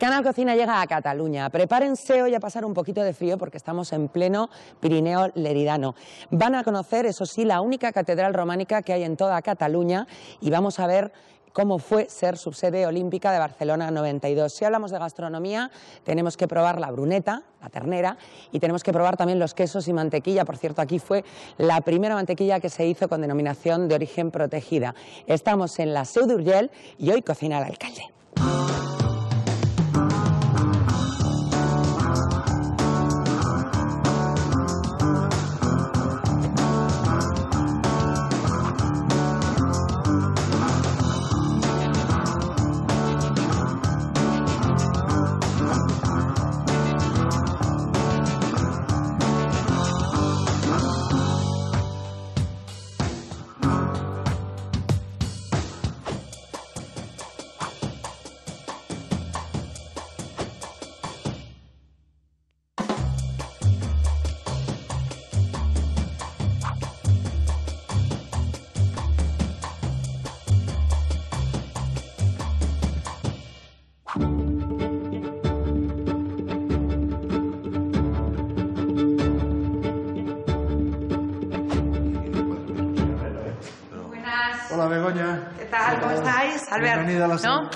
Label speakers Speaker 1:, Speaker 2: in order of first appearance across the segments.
Speaker 1: Canal Cocina llega a Cataluña. Prepárense hoy a pasar un poquito de frío porque estamos en pleno Pirineo leridano. Van a conocer, eso sí, la única catedral románica que hay en toda Cataluña y vamos a ver cómo fue ser subsede olímpica de Barcelona 92. Si hablamos de gastronomía, tenemos que probar la bruneta, la ternera, y tenemos que probar también los quesos y mantequilla. Por cierto, aquí fue la primera mantequilla que se hizo con denominación de origen protegida. Estamos en la Seu d'Urgell y hoy cocina el alcalde.
Speaker 2: Hola, Begoña.
Speaker 1: ¿Qué tal? ¿Cómo estáis? Albert,
Speaker 2: bienvenida a la Seu.
Speaker 1: ¿no?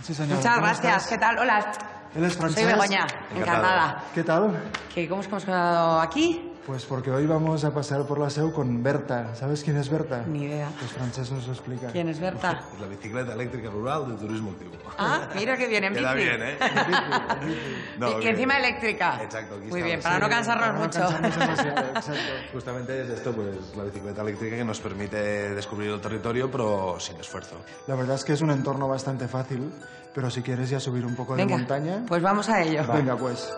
Speaker 2: Sí, señor.
Speaker 1: Muchas gracias. ¿Qué tal? Hola.
Speaker 2: Él es Francesc.
Speaker 1: Soy Begoña, encantada.
Speaker 2: ¿Qué tal?
Speaker 1: ¿Cómo es que hemos quedado aquí?
Speaker 2: Pues porque hoy vamos a pasear por la Seu con Berta. ¿Sabes quién es Berta?
Speaker 1: Ni idea.
Speaker 2: Pues Francesc nos lo explica.
Speaker 1: ¿Quién es Berta?
Speaker 3: Es la bicicleta eléctrica rural de turismo activo.
Speaker 1: Ah, mira que viene en bici.
Speaker 3: Queda bien, ¿eh? No,
Speaker 1: y encima eléctrica.
Speaker 3: Exacto. Aquí
Speaker 1: Muy
Speaker 3: está.
Speaker 1: bien, para no cansarnos mucho.
Speaker 2: No cansarnos demasiado, exacto.
Speaker 3: Justamente es esto, pues la bicicleta eléctrica que nos permite descubrir el territorio, pero sin esfuerzo.
Speaker 2: La verdad es que es un entorno bastante fácil, pero si quieres ya subir un poco de
Speaker 1: Venga,
Speaker 2: montaña...
Speaker 1: pues vamos a ello.
Speaker 2: Venga, pues.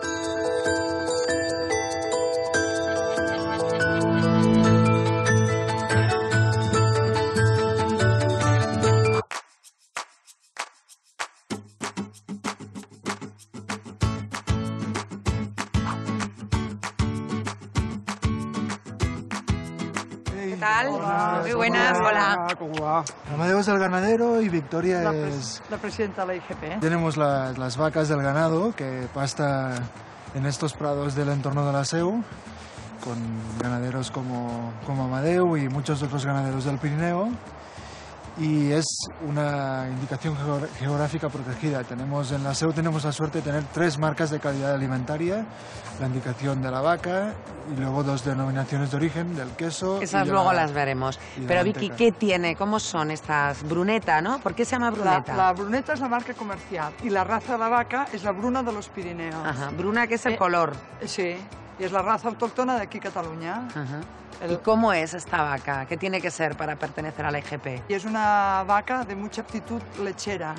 Speaker 1: ¿Qué tal? Muy buenas, hola.
Speaker 4: ¿Cómo va?
Speaker 2: Amadeo es el ganadero y Victoria es...
Speaker 4: La presidenta de la IGP.
Speaker 2: Tenemos las vacas del ganado que pasta en estos prados del entorno de la Seu, con ganaderos como Amadeu y muchos otros ganaderos del Pirineo. Y es una indicación geográfica protegida. En la Seu tenemos la suerte de tener 3 marcas de calidad alimentaria, la indicación de la vaca y luego 2 denominaciones de origen, del queso.
Speaker 1: Esas luego las veremos.
Speaker 2: y la
Speaker 1: Pero Vicky,
Speaker 2: manteca.
Speaker 1: ¿qué tiene? ¿Cómo son estas? Bruneta, ¿no? ¿Por qué se llama bruneta?
Speaker 4: La bruneta es la marca comercial y la raza de la vaca es la bruna de los Pirineos.
Speaker 1: Ajá, bruna, que es el color.
Speaker 4: Sí, y es la raza autóctona de aquí, Cataluña.
Speaker 1: Ajá. ¿Y cómo es esta vaca? ¿Qué tiene que ser para pertenecer a la IGP?
Speaker 4: Y es una vaca de mucha aptitud lechera,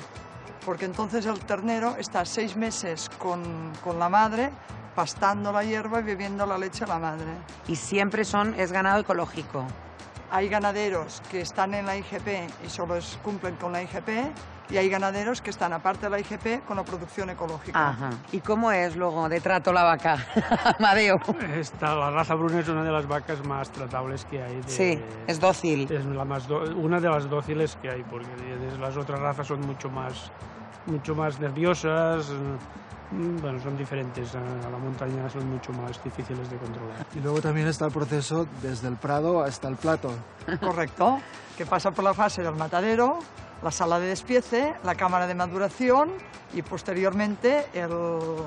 Speaker 4: porque entonces el ternero está 6 meses con la madre, pastando la hierba y bebiendo la leche de la madre.
Speaker 1: Y siempre es ganado ecológico.
Speaker 4: Hay ganaderos que están en la IGP y solo cumplen con la IGP, y hay ganaderos que están, aparte de la IGP, con la producción ecológica.
Speaker 1: Ajá. ¿Y cómo es luego de trato la vaca? Amadeo.
Speaker 5: La raza bruna es una de las vacas más tratables que hay.
Speaker 1: Sí, es dócil.
Speaker 5: Es una de las dóciles que hay, porque las otras razas son mucho más nerviosas. Bueno, son diferentes. A la montaña son mucho más difíciles de controlar.
Speaker 2: Y luego también está el proceso desde el prado hasta el plato.
Speaker 4: Correcto, que pasa por la fase del matadero, la sala de despiece, la cámara de maduración y posteriormente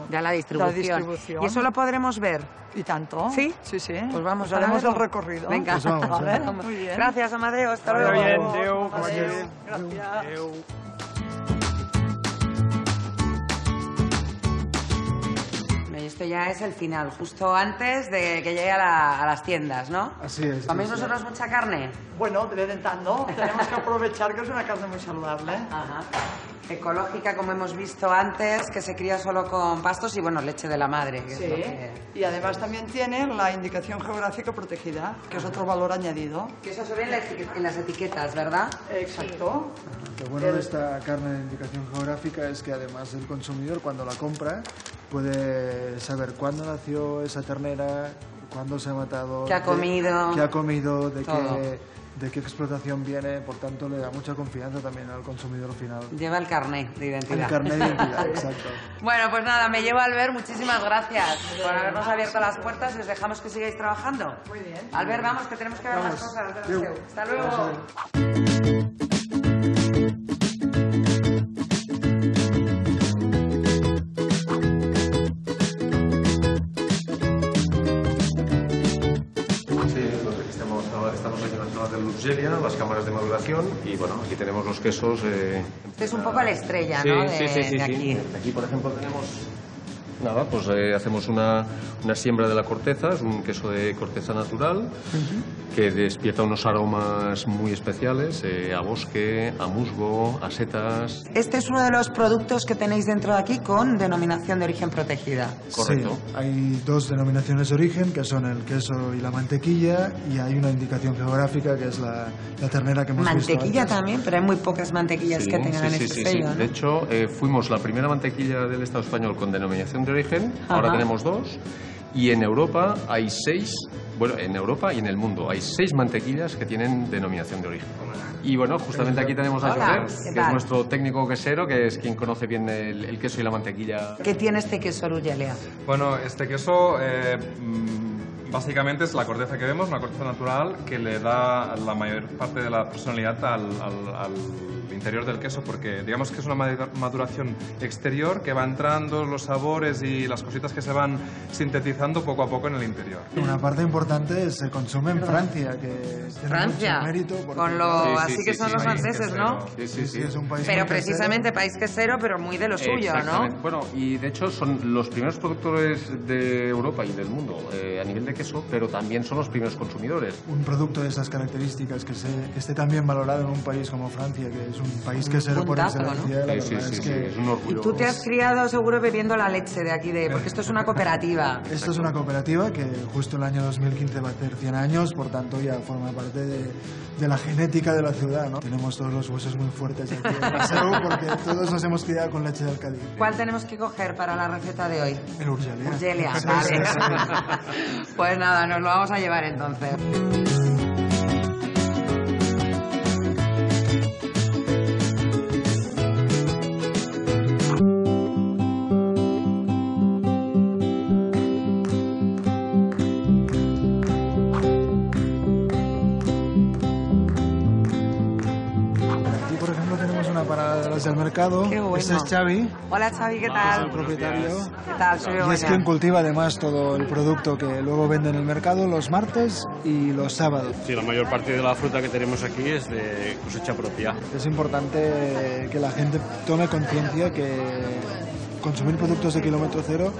Speaker 1: Ya la distribución. Y eso lo podremos ver.
Speaker 4: Y tanto.
Speaker 1: ¿Sí?
Speaker 4: Sí, sí.
Speaker 1: Pues vamos a
Speaker 4: haremos
Speaker 1: verlo.
Speaker 4: el recorrido.
Speaker 1: Venga.
Speaker 2: Pues vamos,
Speaker 4: Vale,
Speaker 2: vamos.
Speaker 4: muy bien.
Speaker 1: Gracias, Amadeo. Hasta
Speaker 5: Vaya
Speaker 1: luego.
Speaker 5: bien, adeu, que vagi
Speaker 4: Adeu.
Speaker 5: bé.
Speaker 4: Gracias.
Speaker 5: Adeu.
Speaker 1: Y esto ya es el final, justo antes de que llegue a las tiendas, ¿no?
Speaker 2: Así es.
Speaker 1: ¿Coméis
Speaker 2: sí, sí.
Speaker 1: vosotros mucha carne?
Speaker 4: Bueno, de vez en cuando tenemos que aprovechar que es una carne muy saludable.
Speaker 1: Ajá. Ecológica, como hemos visto antes, que se cría solo con pastos y, bueno, leche de la madre. Que es lo que...
Speaker 4: Y además también tiene la indicación geográfica protegida, que es otro valor añadido.
Speaker 1: Que eso se ve en las etiquetas, ¿verdad?
Speaker 4: Exacto.
Speaker 2: Lo bueno de esta carne de indicación geográfica es que además el consumidor cuando la compra puede saber cuándo nació esa ternera, cuándo se ha matado,
Speaker 1: ¿Qué ha comido?
Speaker 2: qué ha comido, de
Speaker 1: Todo.
Speaker 2: de qué explotación viene, por tanto le da mucha confianza también al consumidor final.
Speaker 1: Lleva el carnet de identidad.
Speaker 2: El carnet de identidad, exacto.
Speaker 1: Bueno, pues nada, me llevo a Albert, muchísimas gracias por habernos abierto las puertas y os dejamos que sigáis trabajando.
Speaker 4: Muy bien.
Speaker 1: Albert, vamos, que tenemos que ver más cosas. Hasta luego.
Speaker 6: Estamos aquí en la zona de Lutgeria, las cámaras de maduración, y bueno, aquí tenemos los quesos.
Speaker 1: Este es un poco la estrella, ¿no?
Speaker 6: Sí,
Speaker 1: de aquí.
Speaker 6: Aquí, por ejemplo, tenemos... Nada, pues hacemos una siembra de la corteza, es un queso de corteza natural que despierta unos aromas muy especiales, a bosque, a musgo, a setas.
Speaker 1: Este es uno de los productos que tenéis dentro de aquí con denominación de origen protegida.
Speaker 6: Correcto.
Speaker 2: Sí, hay dos denominaciones de origen, que son el queso y la mantequilla, y hay una indicación geográfica, que es la ternera que hemos visto
Speaker 1: Mantequilla
Speaker 2: antes.
Speaker 1: también, pero hay muy pocas mantequillas que tengan este sello, ¿no?
Speaker 6: De hecho, fuimos la primera mantequilla del Estado español con denominación de origen, ahora tenemos 2, y en Europa hay 6, bueno, en Europa y en el mundo hay 6 mantequillas que tienen denominación de origen. Y bueno, justamente aquí tenemos a
Speaker 1: Hola,
Speaker 6: Josep,
Speaker 1: ¿qué
Speaker 6: que es
Speaker 1: tal?
Speaker 6: nuestro técnico quesero, que es quien conoce bien el queso y la mantequilla.
Speaker 1: ¿Qué tiene este queso, Lutgeria?
Speaker 7: Bueno, este queso básicamente es la corteza que vemos, una corteza natural que le da la mayor parte de la personalidad al interior del queso, porque digamos que es una maduración exterior que va entrando los sabores y las cositas que se van sintetizando poco a poco en el interior.
Speaker 2: Una parte importante se consume en Francia, que tiene
Speaker 1: Francia,
Speaker 2: mucho mérito. porque-
Speaker 1: con lo
Speaker 6: Sí,
Speaker 1: así que son los
Speaker 7: país
Speaker 1: franceses,
Speaker 7: quesero.
Speaker 1: ¿no?
Speaker 2: Sí, es un país
Speaker 1: Pero
Speaker 2: muy quesero.
Speaker 1: precisamente país quesero, pero muy de lo suyo, ¿no?
Speaker 6: Exactamente. Bueno, y de hecho son los primeros productores de Europa y del mundo a nivel de queso, pero también son los primeros consumidores.
Speaker 2: Un producto de esas características que esté tan bien valorado en un país como Francia, que es un país quesero por
Speaker 1: puntazo,
Speaker 2: excelencia, la
Speaker 6: Sí,
Speaker 2: verdad
Speaker 6: sí,
Speaker 2: es
Speaker 6: sí,
Speaker 2: que
Speaker 6: es un orgullo.
Speaker 1: Y tú te has criado seguro bebiendo la leche de aquí, porque esto es una cooperativa.
Speaker 2: esto es una cooperativa que justo el año 2015 va a hacer 100 años, por tanto ya forma parte de la genética de la ciudad, ¿no? Tenemos todos los huesos muy fuertes aquí en la SEU porque todos nos hemos criado con leche del Cádiz.
Speaker 1: ¿Cuál tenemos que coger para la receta de hoy?
Speaker 2: El Urgelia.
Speaker 1: Urgelia,
Speaker 2: Sí,
Speaker 1: vale.
Speaker 2: sí, sí.
Speaker 1: Pues nada, nos lo vamos a llevar entonces.
Speaker 2: Aquí, por ejemplo, tenemos una parada de las del mercado.
Speaker 1: Qué bueno.
Speaker 2: Este es Xavi,
Speaker 1: Hola Xavi, ¿qué
Speaker 2: es
Speaker 1: tal?
Speaker 2: el propietario.
Speaker 1: ¿Qué tal? Soy
Speaker 2: Y es
Speaker 1: Begoña.
Speaker 2: quien cultiva además todo el producto que luego vende en el mercado los martes y los sábados.
Speaker 8: Sí, la mayor parte de la fruta que tenemos aquí es de cosecha propia.
Speaker 2: Es importante que la gente tome conciencia que consumir productos de kilómetro cero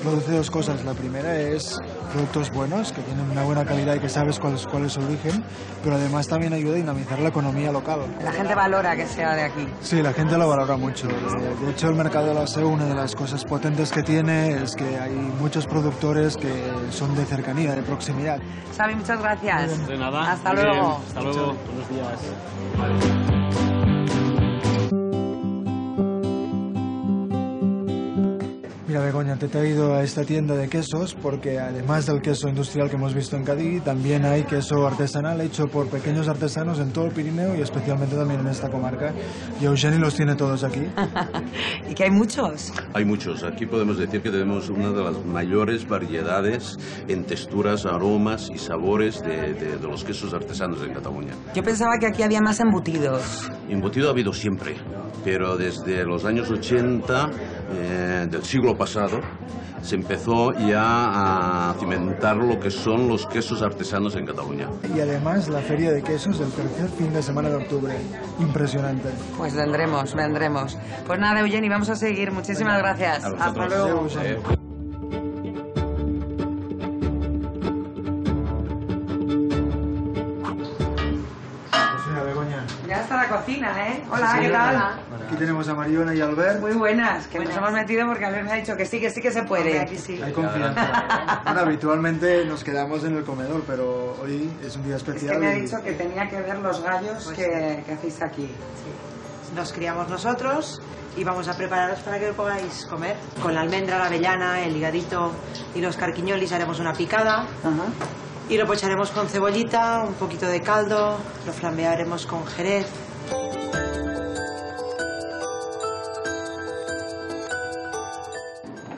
Speaker 2: produce dos cosas. La primera es productos buenos, que tienen una buena calidad y que sabes cuál es su origen, pero además también ayuda a dinamizar la economía local.
Speaker 1: La gente valora que sea de aquí.
Speaker 2: Sí, la gente lo valora mucho. De hecho, el mercado de la SEU, una de las cosas potentes que tiene es que hay muchos productores que son de cercanía, de proximidad.
Speaker 1: Xavi, muchas gracias.
Speaker 8: De nada.
Speaker 1: Hasta
Speaker 8: Muy bien.
Speaker 1: luego.
Speaker 8: Hasta luego. Buenos días.
Speaker 2: Mira, Begoña, te he traído a esta tienda de quesos porque además del queso industrial que hemos visto en Cádiz, también hay queso artesanal hecho por pequeños artesanos en todo el Pirineo y especialmente también en esta comarca. Y Eugeni los tiene todos aquí.
Speaker 1: ¿Y que hay muchos?
Speaker 9: Hay muchos. Aquí podemos decir que tenemos una de las mayores variedades en texturas, aromas y sabores de los quesos artesanos en Cataluña.
Speaker 1: Yo pensaba que aquí había más embutidos.
Speaker 9: Embutido ha habido siempre, pero desde los años 80 del siglo pasado se empezó ya a cimentar lo que son los quesos artesanos en Cataluña.
Speaker 2: Y además la feria de quesos del tercer fin de semana de octubre. Impresionante.
Speaker 1: Pues vendremos, vendremos. Pues nada, Eugeni, vamos a seguir. Muchísimas gracias. Hasta luego.
Speaker 2: Pues mira, Begoña,
Speaker 1: Ya está la cocina, ¿eh? Hola, ¿qué tal?
Speaker 2: aquí tenemos a Mariona y a Albert.
Speaker 1: Muy buenas, que nos hemos metido porque Albert me ha dicho que sí que se puede.
Speaker 2: Hay confianza. Bueno, habitualmente nos quedamos en el comedor, pero hoy es un día
Speaker 1: Es
Speaker 2: especial.
Speaker 1: que me ha
Speaker 2: y-
Speaker 1: dicho que tenía que ver los gallos que hacéis aquí.
Speaker 10: Nos criamos nosotros y vamos a prepararos para que lo podáis comer. Con la almendra, la avellana, el higadito y los carquiñolis haremos una picada. Y lo pocharemos con cebollita, un poquito de caldo, lo flambearemos con jerez.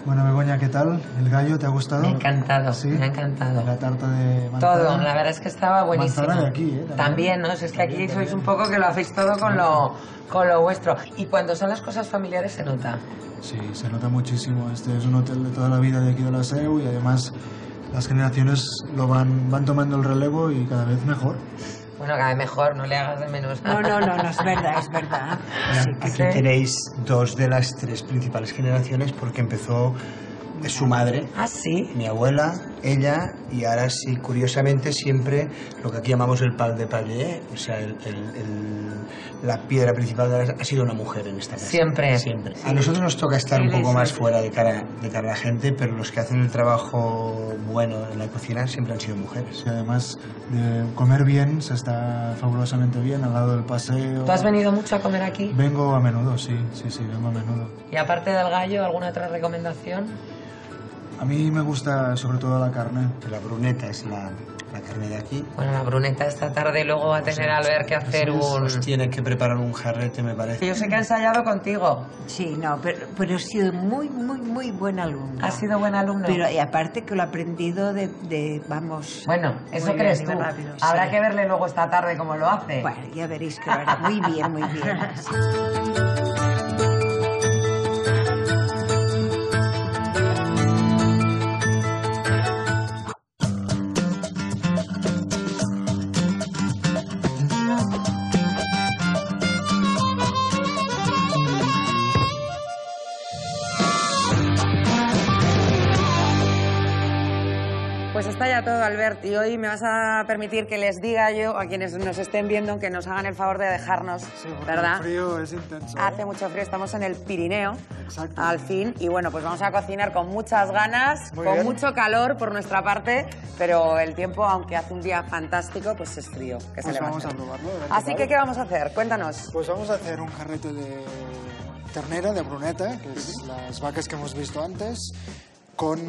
Speaker 2: Bueno, Begoña, ¿qué tal? ¿El gallo te ha gustado?
Speaker 1: Me ha encantado,
Speaker 2: ¿Sí?
Speaker 1: me ha encantado.
Speaker 2: La tarta de manzana.
Speaker 1: Todo, la verdad es que estaba buenísimo.
Speaker 2: Manzana de aquí, ¿eh?
Speaker 1: También, ¿no? Es que aquí sois un poco que lo hacéis todo con lo vuestro. Y cuando son las cosas familiares se nota.
Speaker 2: Sí, se nota muchísimo. Este es un hotel de toda la vida de aquí de la SEU y además las generaciones lo van tomando el relevo y cada vez mejor.
Speaker 1: Bueno, cada vez mejor, no le hagas de menos.
Speaker 11: No, es verdad, es verdad.
Speaker 12: Aquí tenéis dos de las tres principales generaciones porque empezó su madre,
Speaker 1: ¿Ah, sí?
Speaker 12: mi abuela, ella, y ahora sí, curiosamente, siempre lo que aquí llamamos el pal de palier, o sea, la piedra principal de ha sido una mujer en esta casa.
Speaker 1: Siempre.
Speaker 12: Siempre. A nosotros nos toca estar un poco más fuera de cara a la gente, pero los que hacen el trabajo bueno en la cocina siempre han sido mujeres.
Speaker 2: Y además de comer bien, se está fabulosamente bien al lado del paseo.
Speaker 1: ¿Tú has venido mucho a comer aquí?
Speaker 2: Vengo a menudo, sí, vengo a menudo.
Speaker 1: Y aparte del gallo, ¿alguna otra recomendación?
Speaker 2: A mí me gusta sobre todo la carne.
Speaker 12: La bruneta es la carne de aquí.
Speaker 1: Bueno, la bruneta esta tarde luego va a tener Albert que hacer
Speaker 12: Os tiene que preparar un jarrete, me parece.
Speaker 1: Yo sé que ha ensayado contigo.
Speaker 11: Sí, no, pero ha sido muy buen alumno.
Speaker 1: Ha sido buen alumno.
Speaker 11: Pero y aparte que lo ha aprendido vamos...
Speaker 1: Bueno, eso
Speaker 11: muy
Speaker 1: crees
Speaker 11: bien,
Speaker 1: tú.
Speaker 11: rápido,
Speaker 1: Habrá
Speaker 11: sí.
Speaker 1: que verle luego esta tarde cómo lo hace.
Speaker 11: Bueno, ya veréis que lo hará muy bien, muy bien.
Speaker 1: Pues está ya todo, Albert, y hoy me vas a permitir que les diga yo a quienes nos estén viendo que nos hagan el favor de dejarnos,
Speaker 2: Sí, porque
Speaker 1: ¿verdad?
Speaker 2: el frío es intenso.
Speaker 1: Hace mucho frío, estamos en el Pirineo,
Speaker 2: Exacto.
Speaker 1: al fin, y bueno, pues vamos a cocinar con muchas ganas,
Speaker 2: Muy
Speaker 1: con
Speaker 2: bien.
Speaker 1: mucho calor por nuestra parte, pero el tiempo, aunque hace un día fantástico, pues es frío. Que se
Speaker 2: Pues
Speaker 1: le va a
Speaker 2: vamos a
Speaker 1: hacer.
Speaker 2: probarlo. a ver
Speaker 1: Así
Speaker 2: tal.
Speaker 1: que, ¿qué vamos a hacer? Cuéntanos.
Speaker 2: Pues vamos a hacer un jarrete de ternera, de bruneta, que es las vacas que hemos visto antes,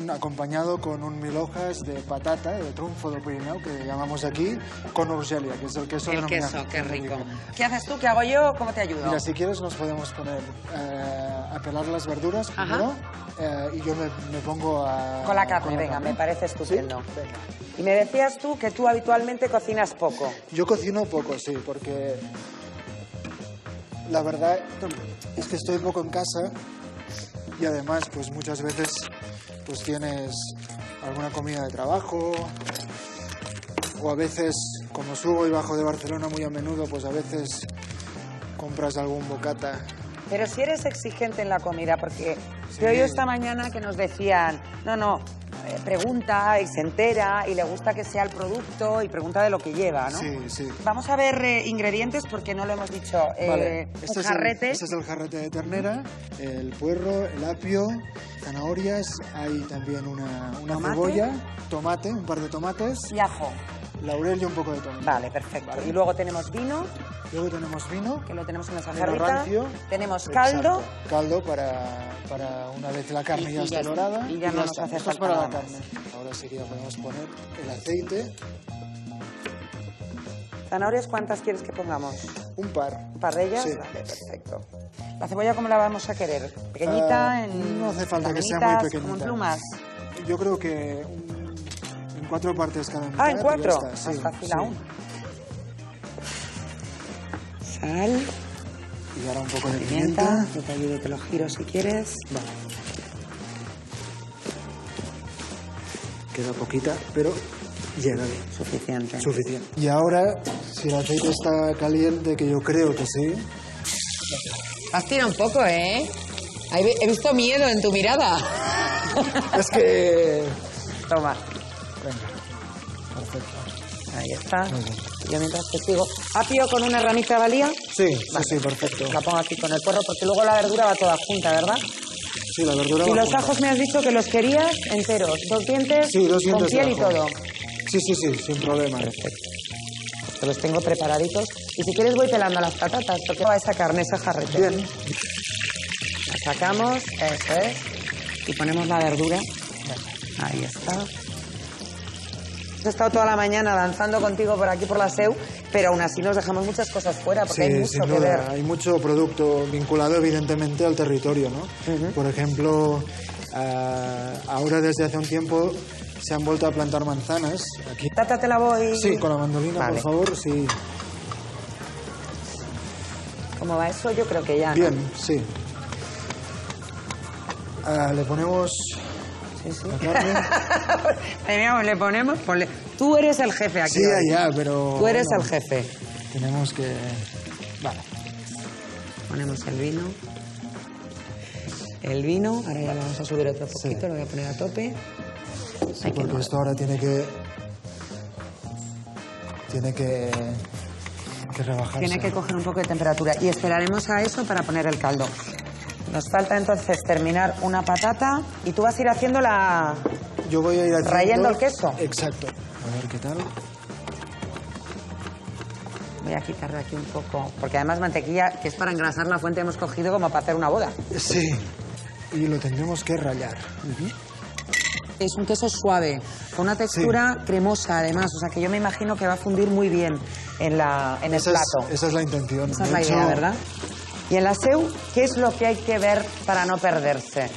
Speaker 2: acompañado con un 1000 hojas de patata, de trunfo del Pirineo, que llamamos aquí, con urgelia, que es el queso
Speaker 1: El
Speaker 2: denominado.
Speaker 1: queso, qué rico. ¿Qué haces tú? ¿Qué hago yo? ¿Cómo te ayudo?
Speaker 2: Mira, si quieres nos podemos poner a pelar las verduras
Speaker 1: Ajá.
Speaker 2: primero y yo me pongo a...
Speaker 1: Con la carne,
Speaker 2: con
Speaker 1: venga,
Speaker 2: carne.
Speaker 1: me parece estupendo.
Speaker 2: ¿Sí? Venga.
Speaker 1: Y me decías tú que tú habitualmente cocinas poco.
Speaker 2: Yo cocino poco, sí, porque la verdad es que estoy poco en casa y además pues muchas veces pues tienes alguna comida de trabajo o a veces, como subo y bajo de Barcelona muy a menudo, pues a veces compras algún bocata.
Speaker 1: Pero si eres exigente en la comida, porque
Speaker 2: Sí.
Speaker 1: te oí esta mañana que nos decían, pregunta y se entera y le gusta que sea el producto y pregunta de lo que lleva, ¿no?
Speaker 2: Sí, sí.
Speaker 1: Vamos a ver ingredientes porque no lo hemos dicho.
Speaker 2: Vale,
Speaker 1: Un jarrete.
Speaker 2: Este es el jarrete de ternera, el puerro, el apio, zanahorias, hay también una
Speaker 1: Tomate.
Speaker 2: cebolla, tomate, un par de tomates,
Speaker 1: Y ajo.
Speaker 2: laurel y un poco de tomate.
Speaker 1: Vale, perfecto.
Speaker 2: Vale.
Speaker 1: Y luego tenemos vino,
Speaker 2: Luego tenemos vino,
Speaker 1: que lo tenemos en esa
Speaker 2: vino
Speaker 1: jarrita.
Speaker 2: rancio.
Speaker 1: Tenemos caldo.
Speaker 2: Exacto, caldo para una vez la carne
Speaker 1: Y
Speaker 2: ya
Speaker 1: ya
Speaker 2: esté
Speaker 1: está.
Speaker 2: dorada.
Speaker 1: Y ya no nos
Speaker 2: está.
Speaker 1: hace
Speaker 2: Esto es
Speaker 1: falta
Speaker 2: para la
Speaker 1: nada más.
Speaker 2: carne. Ahora sí que ya podemos poner el aceite,
Speaker 1: ¿Zanahorias cuántas quieres que pongamos?
Speaker 2: un par.
Speaker 1: ¿Un par de ellas?
Speaker 2: Sí.
Speaker 1: Vale, perfecto. ¿La cebolla cómo la vamos a querer? ¿Pequeñita?
Speaker 2: No hace falta que sea muy
Speaker 1: laminitas,
Speaker 2: pequeñita.
Speaker 1: ¿Como en plumas?
Speaker 2: Yo creo que en 4 partes cada mitad.
Speaker 1: Ah, ¿en
Speaker 2: y ya
Speaker 1: 4?
Speaker 2: está,
Speaker 1: Más
Speaker 2: sí,
Speaker 1: fácil
Speaker 2: sí.
Speaker 1: aún. Sal,
Speaker 2: Y ahora un poco de
Speaker 1: pimienta.
Speaker 2: pimienta.
Speaker 1: Yo te ayudo y te lo giro si quieres.
Speaker 2: Vale. Queda poquita, pero llega bien.
Speaker 1: Suficiente.
Speaker 2: Suficiente. Y ahora, si el aceite está caliente, que yo creo que sí,
Speaker 1: Has tirado un poco, ¿eh? He visto miedo en tu mirada.
Speaker 2: es que...
Speaker 1: Toma.
Speaker 2: Venga, perfecto.
Speaker 1: Ahí está.
Speaker 2: Muy bien.
Speaker 1: Yo mientras te sigo. ¿Apio con una ramita de valía?
Speaker 2: Sí, sí, perfecto.
Speaker 1: La pongo aquí con el puerro porque luego la verdura va toda junta, ¿verdad?
Speaker 2: Sí, la verdura
Speaker 1: Y
Speaker 2: va
Speaker 1: los
Speaker 2: junta.
Speaker 1: ajos me has dicho que los querías enteros, 2 dientes,
Speaker 2: Sí, 2 dientes
Speaker 1: con piel
Speaker 2: de
Speaker 1: y
Speaker 2: ajo.
Speaker 1: todo.
Speaker 2: Sí, sin problema.
Speaker 1: Perfecto. Te los tengo preparaditos. Y si quieres voy pelando las patatas, porque va esa carne, esa jarrete.
Speaker 2: Bien.
Speaker 1: La sacamos, eso es. Y ponemos la verdura. Ahí está. estado toda la mañana danzando contigo por aquí por la SEU, pero aún así nos dejamos muchas cosas fuera porque hay mucho
Speaker 2: sin
Speaker 1: que
Speaker 2: duda,
Speaker 1: ver.
Speaker 2: hay mucho producto vinculado evidentemente al territorio, ¿no? Por ejemplo, ahora desde hace un tiempo se han vuelto a plantar manzanas. Aquí.
Speaker 1: Tata, te la voy.
Speaker 2: Sí, con la mandolina,
Speaker 1: vale.
Speaker 2: por favor, sí.
Speaker 1: ¿Cómo va eso? Yo creo que ya, ¿no?
Speaker 2: Bien, sí. Le ponemos la carne.
Speaker 1: Le ponemos... Tú eres el jefe aquí.
Speaker 2: Sí, ya, pero...
Speaker 1: Tú eres el jefe.
Speaker 2: Tenemos que... Vale.
Speaker 1: Ponemos el vino. El vino, ahora ya lo vamos a subir otro poquito, lo voy a poner a tope.
Speaker 2: Sí, porque esto ahora tiene que rebajarse.
Speaker 1: Tiene que coger un poco de temperatura y esperaremos a eso para poner el caldo. Nos falta entonces terminar una patata y tú vas a ir haciendo la...
Speaker 2: Yo voy a ir haciendo...
Speaker 1: Rayando el queso.
Speaker 2: Exacto. A ver qué tal.
Speaker 1: Voy a quitarle aquí un poco, porque además mantequilla, que es para engrasar la fuente, hemos cogido como para hacer una boda.
Speaker 2: Sí, y lo tendremos que rallar.
Speaker 1: Es un queso suave, con una textura cremosa además, o sea que yo me imagino que va a fundir muy bien en el plato.
Speaker 2: Esa es la intención.
Speaker 1: Esa es la idea, ¿verdad? Y en la SEU, ¿qué es lo que hay que ver para no perderse?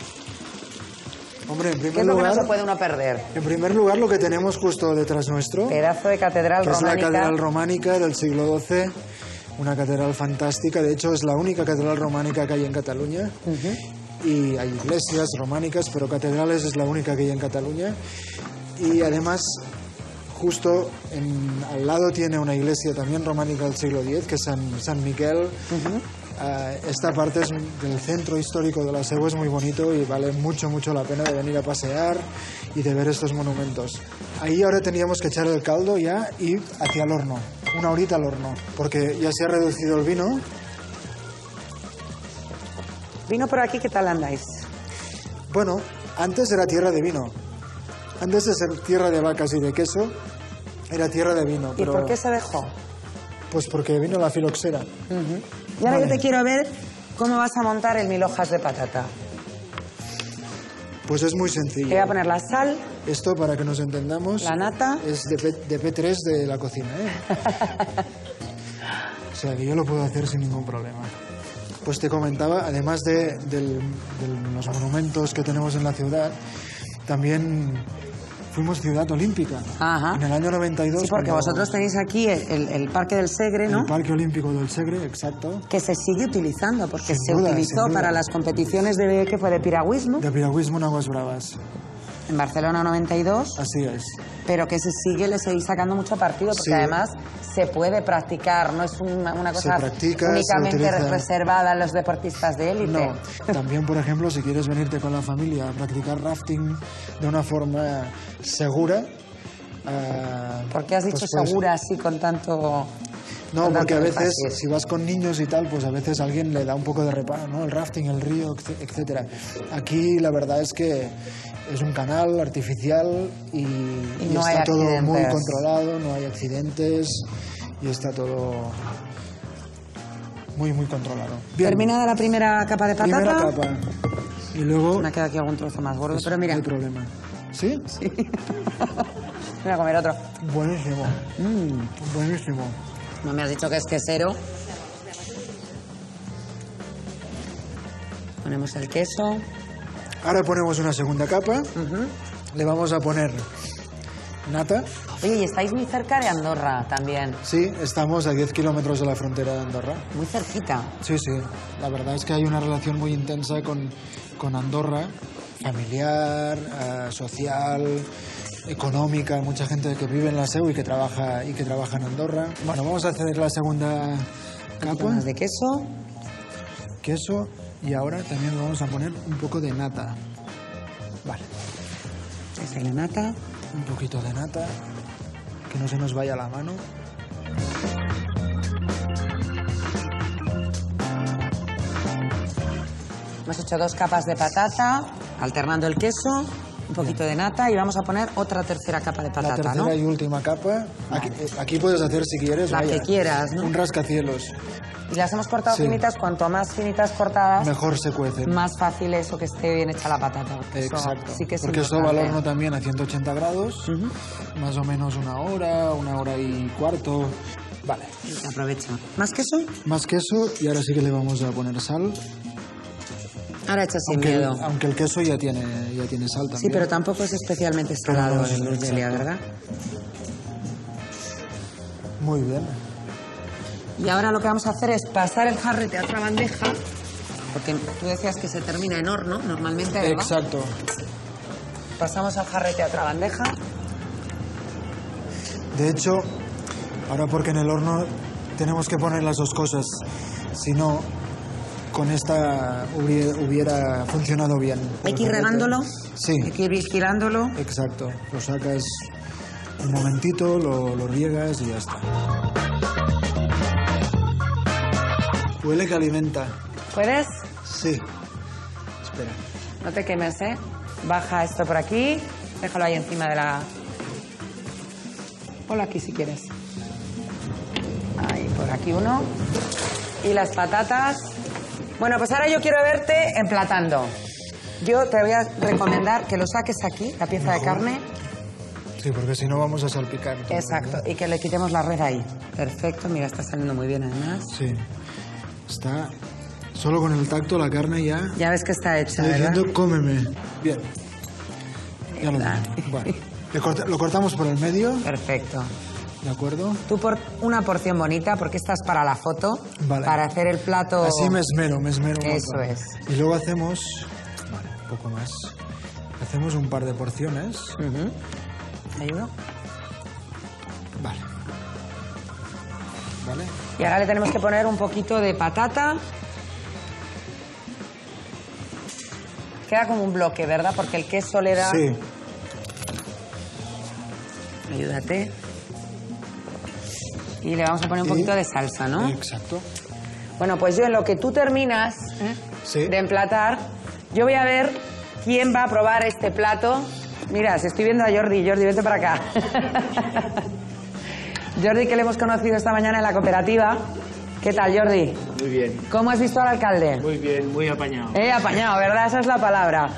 Speaker 2: Hombre, en primer
Speaker 1: ¿Qué es lo
Speaker 2: lugar,
Speaker 1: que no se puede uno perder?
Speaker 2: En primer lugar, lo que tenemos justo detrás nuestro.
Speaker 1: Pedazo de catedral
Speaker 2: que
Speaker 1: románica.
Speaker 2: Es la catedral románica del siglo XII, una catedral fantástica. De hecho, es la única catedral románica que hay en Cataluña. Y hay iglesias románicas, pero catedrales es la única que hay en Cataluña. Y además, justo al lado tiene una iglesia también románica del siglo X, que es San Miquel. Esta parte del centro histórico de la SEU es muy bonito y vale mucho, mucho la pena de venir a pasear y de ver estos monumentos. Ahí ahora teníamos que echar el caldo ya y hacia el horno, una horita al horno, porque ya se ha reducido el vino.
Speaker 1: ¿Vino por aquí qué tal andáis?
Speaker 2: Bueno, antes era tierra de vino. Antes de ser tierra de vacas y de queso, era tierra de vino.
Speaker 1: ¿Y por qué se dejó?
Speaker 2: Pues porque vino la filoxera.
Speaker 1: Y ahora yo te quiero ver cómo vas a montar el 1000 hojas de patata.
Speaker 2: Pues es muy sencillo.
Speaker 1: Te voy a poner la sal.
Speaker 2: Esto, para que nos entendamos...
Speaker 1: La nata.
Speaker 2: Es de P3 de la cocina, ¿eh? O sea, que yo lo puedo hacer sin ningún problema. Pues te comentaba, además de los monumentos que tenemos en la ciudad, también fuimos ciudad olímpica.
Speaker 1: Ajá.
Speaker 2: En el año 92...
Speaker 1: Sí, porque vosotros tenéis aquí el Parque del Segre, ¿no?
Speaker 2: El Parque Olímpico del Segre, exacto.
Speaker 1: Que se sigue utilizando, porque
Speaker 2: Sin duda,
Speaker 1: utilizó para las competiciones de, ¿qué fue? De piragüismo.
Speaker 2: De piragüismo en Aguas Bravas.
Speaker 1: En Barcelona 92.
Speaker 2: Así es.
Speaker 1: Pero que se sigue, le seguís sacando mucho partido, porque además se puede practicar, no es una cosa únicamente reservada a los deportistas de élite.
Speaker 2: No, también, por ejemplo, si quieres venirte con la familia a practicar rafting de una forma segura...
Speaker 1: ¿Por qué has dicho segura así con tanto...?
Speaker 2: No, porque a veces, si vas con niños y tal, pues a veces a alguien le da un poco de reparo, ¿no? El rafting, el río, etcétera. Aquí la verdad es que es un canal artificial y
Speaker 1: no
Speaker 2: está todo muy controlado, no hay accidentes y está todo muy, muy controlado. Bien.
Speaker 1: Terminada la primera capa de patata.
Speaker 2: Primera capa. Y luego...
Speaker 1: Me ha quedado aquí algún trozo más gordo, pero mira.
Speaker 2: No hay problema. ¿Sí?
Speaker 1: Sí. Voy a comer otro.
Speaker 2: Buenísimo. Buenísimo.
Speaker 1: No me has dicho que es quesero. Ponemos el queso.
Speaker 2: Ahora ponemos una segunda capa. Le vamos a poner nata.
Speaker 1: Oye, y estáis muy cerca de Andorra también.
Speaker 2: Sí, estamos a 10 kilómetros de la frontera de Andorra.
Speaker 1: Muy cerquita.
Speaker 2: Sí, sí. La verdad es que hay una relación muy intensa con Andorra. Familiar, social, económica. Mucha gente que vive en la SEU y que trabaja en Andorra. Bueno, vamos a hacer la segunda capa.
Speaker 1: Más de queso.
Speaker 2: Queso. Y ahora también vamos a poner un poco de nata. Vale.
Speaker 1: Esa es la nata.
Speaker 2: Un poquito de nata. Que no se nos vaya la mano.
Speaker 1: Hemos hecho 2 capas de patata, alternando el queso, un poquito de nata y vamos a poner otra tercera capa de patata,
Speaker 2: La tercera, ¿no? Y última capa. Aquí puedes hacer, si quieres,
Speaker 1: la que quieras, ¿no?
Speaker 2: Un rascacielos.
Speaker 1: Y las hemos cortado
Speaker 2: Sí.
Speaker 1: finitas, cuanto más finitas cortadas,
Speaker 2: Mejor se cuecen.
Speaker 1: más fácil es o que esté bien hecha la patata. Eso
Speaker 2: Exacto.
Speaker 1: sí que es
Speaker 2: Porque esto va al
Speaker 1: importante.
Speaker 2: horno también a 180 grados, más o menos una hora y cuarto. Vale.
Speaker 1: Se aprovecha. ¿Más queso?
Speaker 2: Más queso y ahora sí que le vamos a poner sal.
Speaker 1: Ahora echas sin miedo.
Speaker 2: Aunque el queso ya tiene sal también.
Speaker 1: Sí, pero tampoco es especialmente salado
Speaker 2: no,
Speaker 1: el Urgelia,
Speaker 2: exacto.
Speaker 1: ¿verdad?
Speaker 2: Muy bien.
Speaker 1: Y ahora lo que vamos a hacer es pasar el jarrete a otra bandeja, porque tú decías que se termina en horno, normalmente, ¿verdad?
Speaker 2: Exacto.
Speaker 1: Pasamos el jarrete a otra bandeja.
Speaker 2: De hecho, ahora porque en el horno tenemos que poner las dos cosas, si no, con esta hubiera funcionado bien.
Speaker 1: Hay que ir regándolo.
Speaker 2: Sí.
Speaker 1: Hay que ir vigilándolo.
Speaker 2: Exacto. Lo sacas un momentito, lo riegas y ya está. Huele que alimenta.
Speaker 1: ¿Puedes?
Speaker 2: Sí. Espera.
Speaker 1: No te quemes, ¿eh? Baja esto por aquí. Déjalo ahí encima de la... Ponlo aquí si quieres. Ahí, por aquí uno. Y las patatas. Bueno, pues ahora yo quiero verte emplatando. Yo te voy a recomendar que lo saques aquí, la pieza de carne.
Speaker 2: Sí, porque si no vamos a salpicar. todo,
Speaker 1: Exacto,
Speaker 2: ¿verdad?
Speaker 1: y que le quitemos la red ahí. Perfecto, mira, está saliendo muy bien además.
Speaker 2: Sí. Está... Solo con el tacto la carne ya...
Speaker 1: Ya ves que está hecha,
Speaker 2: Está
Speaker 1: ¿verdad?
Speaker 2: diciendo, cómeme. Bien. Ya lo tengo. Vale. Lo cortamos por el medio.
Speaker 1: Perfecto.
Speaker 2: ¿De acuerdo?
Speaker 1: Tú por una porción bonita, porque esta es para la foto,
Speaker 2: Vale.
Speaker 1: para hacer el plato...
Speaker 2: Así me esmero un
Speaker 1: Eso
Speaker 2: montón.
Speaker 1: es.
Speaker 2: Y luego hacemos... Vale, un poco más. Hacemos un par de porciones.
Speaker 1: ¿Te ayudo?
Speaker 2: Vale. Vale.
Speaker 1: Y ahora le tenemos que poner un poquito de patata. Queda como un bloque, ¿verdad? Porque el queso le da...
Speaker 2: Sí.
Speaker 1: Ayúdate. Y le vamos a poner un poquito de salsa, ¿no?
Speaker 2: Exacto.
Speaker 1: Bueno, pues yo en lo que tú terminas
Speaker 2: Sí.
Speaker 1: de emplatar, yo voy a ver quién va a probar este plato. Mira, si estoy viendo a Jordi. Jordi, vete para acá. Jordi, que le hemos conocido esta mañana en la cooperativa. ¿Qué tal, Jordi?
Speaker 8: Muy bien.
Speaker 1: ¿Cómo has visto al alcalde?
Speaker 8: Muy bien, muy apañado.
Speaker 1: Apañado, ¿verdad? Esa es la palabra.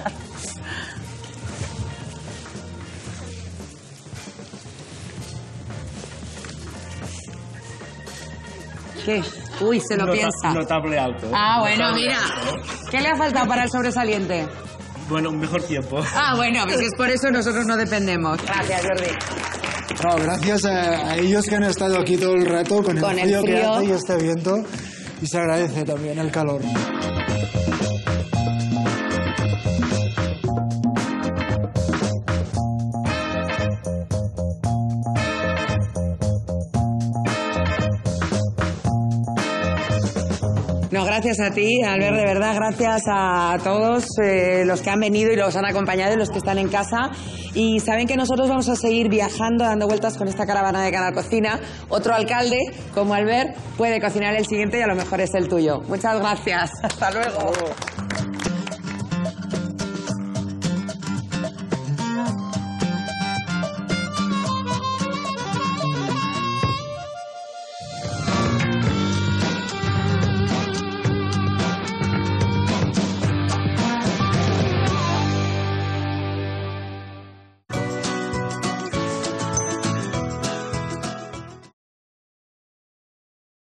Speaker 1: ¿Qué? Uy, se lo piensa.
Speaker 8: Notable alto.
Speaker 1: Ah, bueno, mira. ¿Qué le ha faltado para el sobresaliente?
Speaker 8: Bueno, un mejor tiempo.
Speaker 1: Ah, bueno, pues es por eso nosotros no dependemos. Gracias, Jordi.
Speaker 2: No, gracias a ellos que han estado aquí todo el rato con el frío que hace y este viento. Y se agradece también el calor.
Speaker 1: No, gracias a ti, Albert, de verdad, gracias a todos los que han venido y los han acompañado y los que están en casa. Y saben que nosotros vamos a seguir viajando, dando vueltas con esta caravana de Canal Cocina. Otro alcalde, como Albert, puede cocinar el siguiente y a lo mejor es el tuyo. Muchas gracias. Hasta luego.